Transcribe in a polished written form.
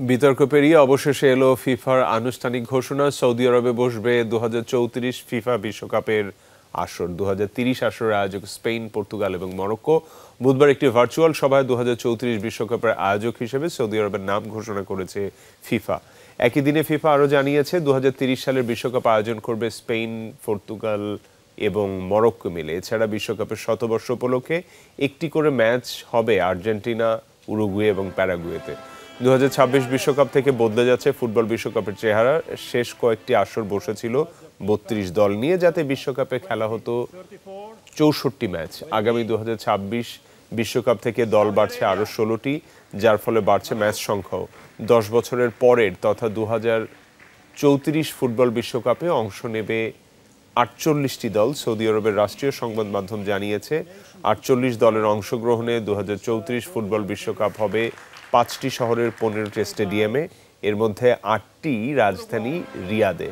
বিতর্ক পেরিয়ে অবশেষে এলো ফিফার আনুষ্ঠানিক ঘোষণা। সৌদি আরবে বসবে 2034 ফিফা বিশ্বকাপের আসর। 2030 আসরের আয়োজক স্পেন, পর্তুগাল এবং মরক্কো। বুধবার একটি ভার্চুয়াল সভায় 2034 বিশ্বকাপের আয়োজক হিসেবে সৌদি আরবের নাম ঘোষণা করেছে ফিফা। একই দিনে ফিফা আরও জানিয়েছে 2030 সালের বিশ্বকাপ আয়োজন করবে স্পেন, পর্তুগাল এবং মরক্কো মিলে। এছাড়া বিশ্বকাপের শতবর্ষ উপলক্ষে একটি করে ম্যাচ হবে আর্জেন্টিনা, উরুগুয়ে এবং প্যারাগুয়েতে। 2026 বিশ্বকাপ থেকে বদলে যাচ্ছে ফুটবল বিশ্বকাপের চেহারা। শেষ কয়েকটি আসর বসেছিল 32 দল নিয়ে, যাতে বিশ্বকাপে খেলা হতো 64 ম্যাচ। আগামী 2026 বিশ্বকাপ থেকে দল বাড়ছে আরও 16টি, যার ফলে বাড়ছে ম্যাচ সংখ্যাও। 10 বছরের পরের তথা 2034 ফুটবল বিশ্বকাপে অংশ নেবে 48টি দল। সৌদি আরবের রাষ্ট্রীয় সংবাদ মাধ্যম জানিয়েছে 48 দলের অংশগ্রহণে 2034 ফুটবল বিশ্বকাপ হবে 5টি শহরের 15টি স্টেডিয়ামে, এর মধ্যে 8টি রাজধানী রিয়াদে।